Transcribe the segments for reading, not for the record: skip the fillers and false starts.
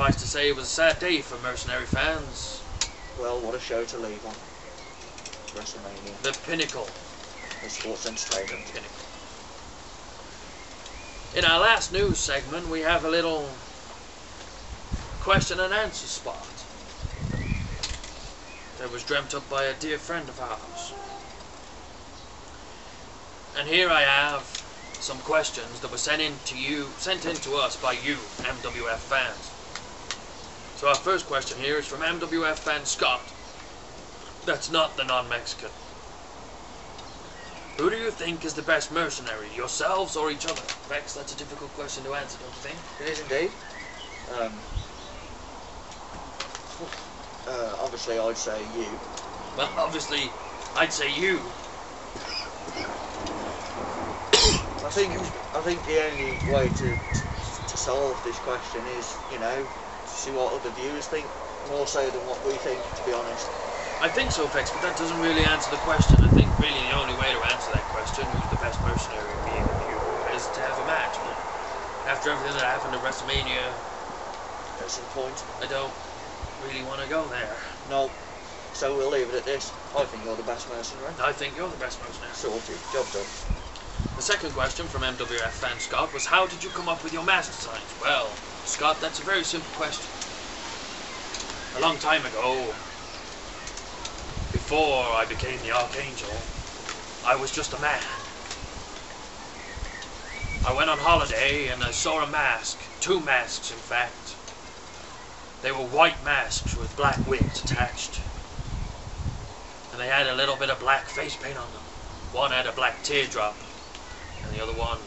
suffice to say, it was a sad day for mercenary fans. Well, what a show to leave on. WrestleMania. The pinnacle. The sports entertainment. Pinnacle. In our last news segment, we have a little question and answer spot that was dreamt up by a dear friend of ours. And here I have some questions that were sent in to us by you, MWF fans. So our first question here is from MWF fan Scott. That's not the non-Mexican. Who do you think is the best mercenary, yourselves or each other? Vex, that's a difficult question to answer, don't you think? It is indeed. Obviously I'd say you. Well, obviously, I'd say you. I think the only way to solve this question is, you know, to see what other viewers think, more so than what we think, to be honest. I think so, Vex, but that doesn't really answer the question. I think really the only way to answer that question, who's the best mercenary being a viewer, is to have a match. But after everything that happened at WrestleMania, That's the point. I don't really want to go there. No. So we'll leave it at this. I think you're the best mercenary. I think you're the best mercenary. Sorted. Job done. The second question from MWF fan Scott was, how did you come up with your mask designs? Well, Scott, that's a very simple question. A long time ago, before I became the Archangel, I was just a man. I went on holiday and I saw a mask, 2 masks in fact. They were white masks with black wigs attached. And they had a little bit of black face paint on them. One had a black teardrop, and the other one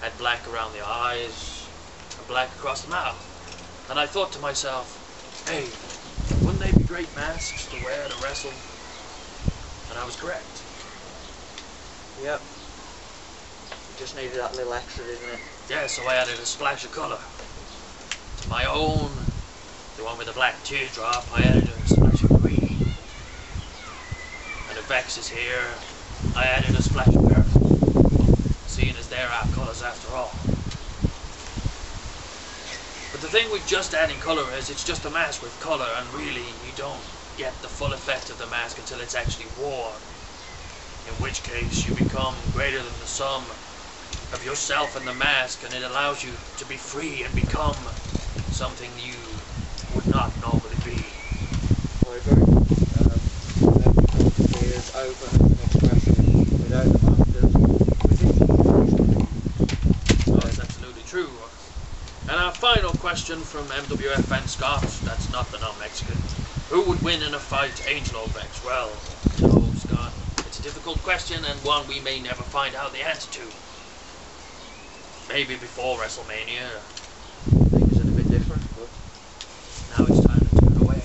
had black around the eyes, and black across the mouth. And I thought to myself, hey, wouldn't they be great masks to wear to wrestle? And I was correct. Yep. Just needed that little extra, didn't it? Yeah, so I added a splash of colour. To my own, the one with the black teardrop, I added a splash of green. And if Vex is here, I added a splash of purple. Seeing as they're our colours after all. But the thing with just adding colour is it's just a mask with colour, and really you don't get the full effect of the mask until it's actually worn. In which case you become greater than the sum of yourself and the mask, and it allows you to be free and become something you would not normally be. I agree. Every is over an expression without the mask. Oh, that's absolutely true. And our final question from MWF fan Scott, that's not the non-Mexican. Who would win in a fight, Angel or Vex? Well, no, Scott, it's a difficult question and one we may never find out the answer to. Maybe before WrestleMania. Things are a bit different, but now it's time to turn away.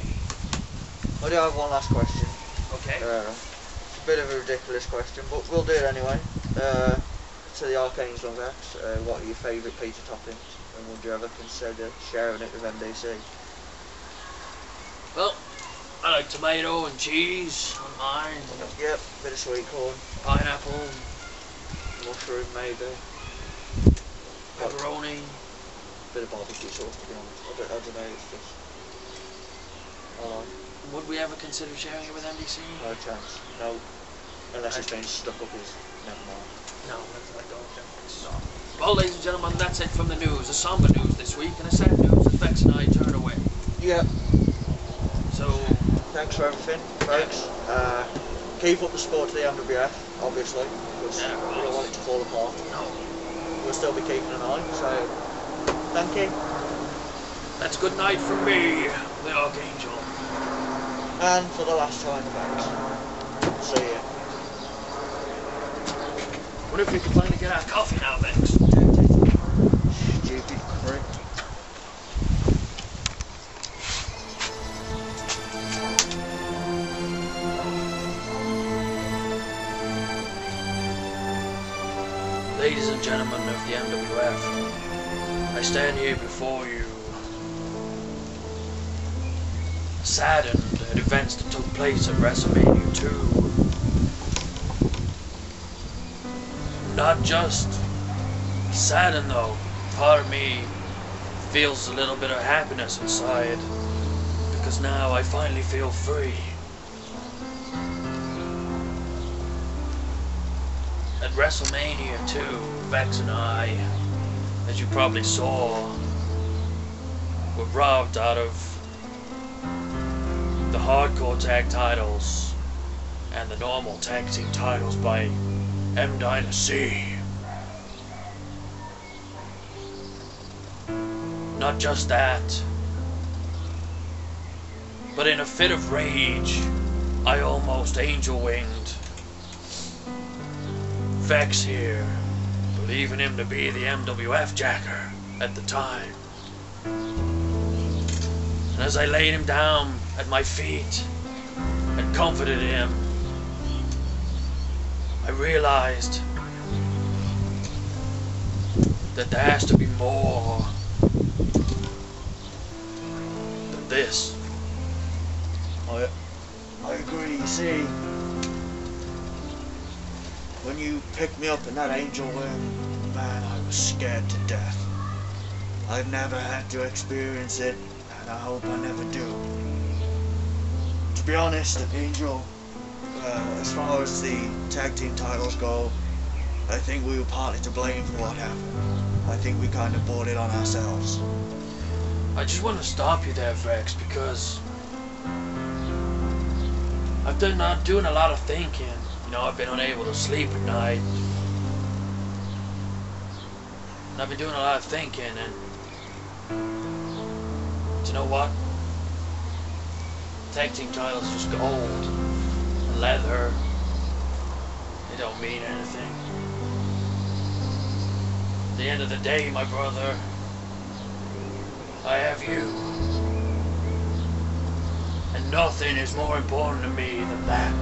I do have one last question. Okay. It's a bit of a ridiculous question, but we'll do it anyway. To the Archangel and Vex, what are your favourite pizza toppings? And would you ever consider sharing it with MDC? Well, I like tomato and cheese on mine. Yep, bit of sweet corn. Pineapple. Mushroom maybe. Pepperoni. Bit of barbecue sauce, to be honest. I don't know, it's just I like. Would we ever consider sharing it with MDC? No chance. No. Unless it's been stuck up his... Never mind. No, I don't think so. Well, ladies and gentlemen, that's it from the news. A somber news this week, and a sad news as Vex and I turn away. Yep. So... Thanks for everything, folks. Yeah. Keep up the support to the MWF, obviously, because Yeah, we don't want it to fall apart. No. We'll still be keeping an eye, so thank you. That's good night from me, the Archangel. And for the last time, Vex. See ya. What if we could finally get our coffee now, Vex? Stupid prick. Ladies and gentlemen of the MWF, I stand here before you, saddened at events that took place at WrestleMania 2. Not just saddened though, part of me feels a little bit of happiness inside, because now I finally feel free. At WrestleMania 2, Vex and I, as you probably saw, were robbed out of the hardcore tag titles and the normal tag team titles by M-Dynasty. Not just that, but in a fit of rage, I almost angel-winged Vex here, believing him to be the MWF Jacker at the time. And as I laid him down at my feet and comforted him, I realized that there has to be more than this. I agree. You see, when you picked me up in that angel wing, man, I was scared to death. I've never had to experience it, and I hope I never do. To be honest, Angel, as far as the tag team titles go, I think we were partly to blame for what happened. I think we kind of brought it on ourselves. I just want to stop you there, Vex, because I've been doing a lot of thinking. You know, I've been unable to sleep at night. And I've been doing a lot of thinking, and do you know what? Tag team titles just gold, leather. They don't mean anything. At the end of the day, my brother, I have you. And nothing is more important to me than that.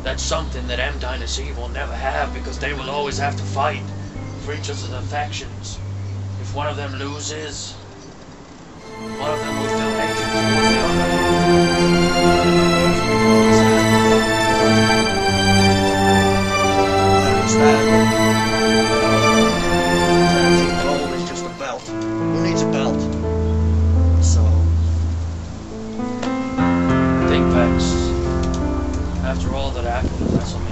That's something that M-Dynasty will never have, because they will always have to fight for each of the factions. If one of them loses, one of them will feel hatred towards the other. I understand. Tag team gold is just a belt. Who needs a belt? So I think Vex, after all that happened at WrestleMania,